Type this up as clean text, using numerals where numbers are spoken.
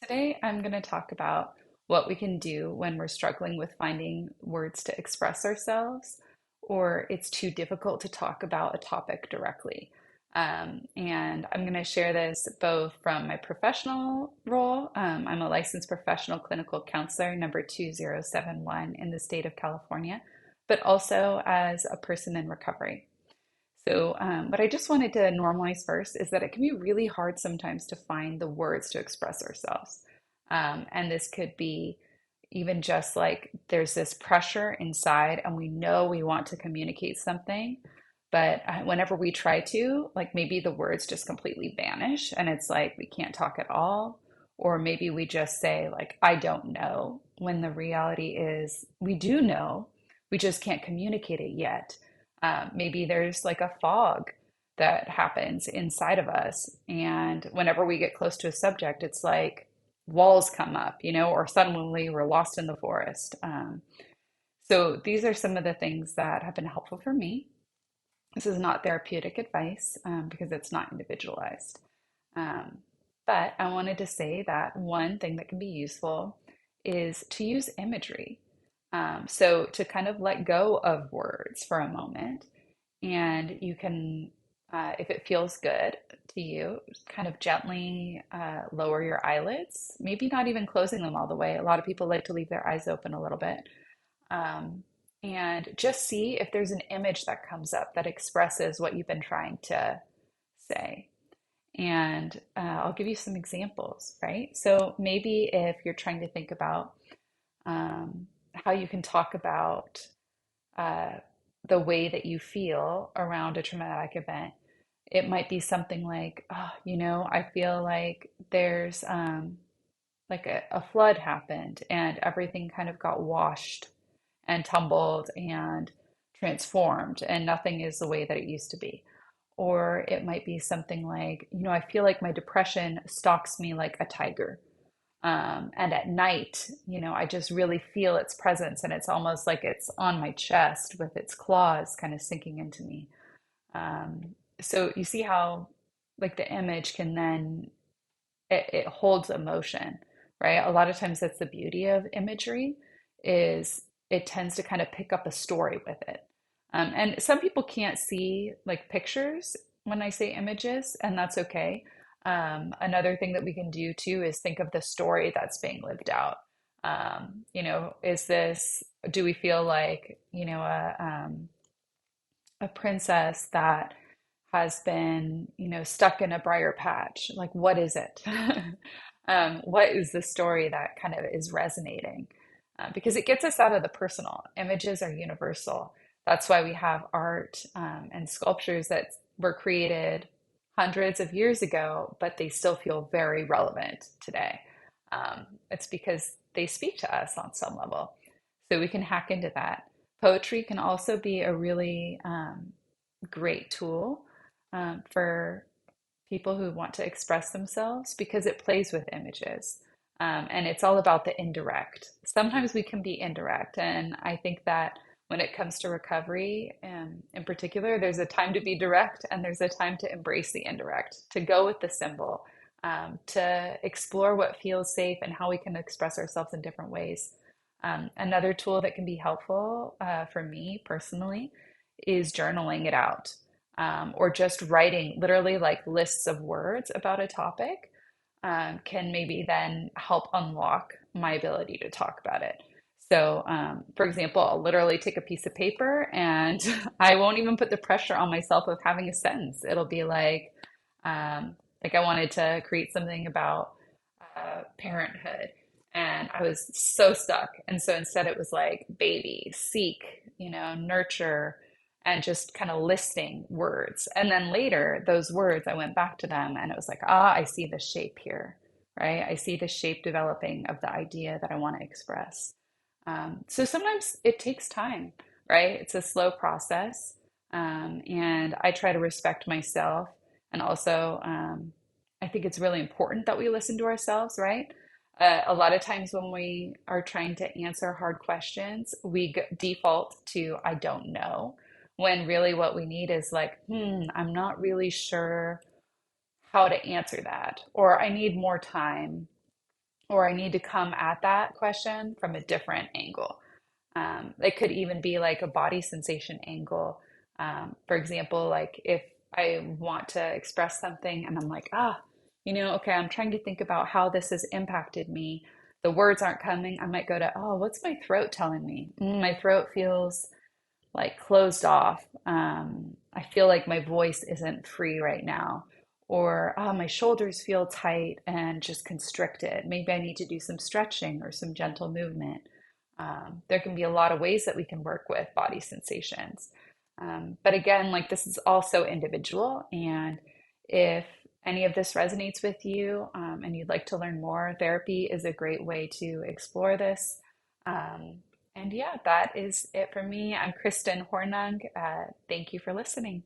Today, I'm going to talk about what we can do when we're struggling with finding words to express ourselves, or it's too difficult to talk about a topic directly. And I'm going to share this both from my professional role. I'm a licensed professional clinical counselor, number 2071 in the state of California, but also as a person in recovery. What I just wanted to normalize first is that it can be really hard sometimes to find the words to express ourselves. And this could be even just like there's this pressure inside, and we know we want to communicate something, but whenever we try to, like maybe the words just completely vanish, and it's like we can't talk at all. Or maybe we just say, like, I don't know, when the reality is we do know, we just can't communicate it yet. Maybe there's like a fog that happens inside of us. And whenever we get close to a subject, it's like walls come up, or suddenly we're lost in the forest. So these are some of the things that have been helpful for me. This is not therapeutic advice because it's not individualized. Um, but I wanted to say that one thing that can be useful is to use imagery. So to kind of let go of words for a moment, and you can, if it feels good to you, kind of gently lower your eyelids, maybe not even closing them all the way. A lot of people like to leave their eyes open a little bit. Um, and just see if there's an image that comes up that expresses what you've been trying to say. And I'll give you some examples, right? So maybe if you're trying to think about how you can talk about uh, the way that you feel around a traumatic event, it might be something like, oh, I feel like there's like a flood happened and everything kind of got washed and tumbled and transformed, and nothing is the way that it used to be. Or it might be something like, I feel like my depression stalks me like a tiger. And at night, I just really feel its presence, and it's almost like it's on my chest with its claws kind of sinking into me. So you see how, like, the image can then, it holds emotion, right? A lot of times that's the beauty of imagery, is it tends to kind of pick up a story with it. And some people can't see like pictures when I say images, and that's okay. Another thing that we can do too is think of the story that's being lived out. Is this, do we feel like, a princess that has been, stuck in a briar patch? Like, what is it? What is the story that kind of is resonating? Because it gets us out of the personal. Images are universal. That's why we have art and sculptures that were created hundreds of years ago, but they still feel very relevant today. It's because they speak to us on some level. So we can hack into that. Poetry can also be a really great tool for people who want to express themselves because it plays with images. And it's all about the indirect. Sometimes we can be indirect. And I think that when it comes to recovery, in particular, there's a time to be direct and there's a time to embrace the indirect, to go with the symbol, to explore what feels safe and how we can express ourselves in different ways. Another tool that can be helpful for me personally is journaling it out, or just writing literally like lists of words about a topic, can maybe then help unlock my ability to talk about it. So, for example, I'll literally take a piece of paper and I won't even put the pressure on myself of having a sentence. It'll be like I wanted to create something about parenthood, and I was so stuck. And so instead, it was like baby, seek, nurture, and just kind of listing words. And then later, those words, I went back to them and it was like, I see the shape here, right? I see the shape developing of the idea that I want to express. So sometimes it takes time, right? It's a slow process. And I try to respect myself. And also, I think it's really important that we listen to ourselves, right? A lot of times when we are trying to answer hard questions, we default to, I don't know, when really what we need is like, I'm not really sure how to answer that, or I need more time. or I need to come at that question from a different angle. It could even be like a body sensation angle. For example, like if I want to express something and I'm like, okay, I'm trying to think about how this has impacted me. The words aren't coming. I might go to, oh, what's my throat telling me? My throat feels like closed off. I feel like my voice isn't free right now. Or my shoulders feel tight and just constricted. Maybe I need to do some stretching or some gentle movement. There can be a lot of ways that we can work with body sensations. But again, like this is also individual. And if any of this resonates with you and you'd like to learn more, therapy is a great way to explore this. Um, and yeah, that is it for me. I'm Kristen Hornung. Thank you for listening.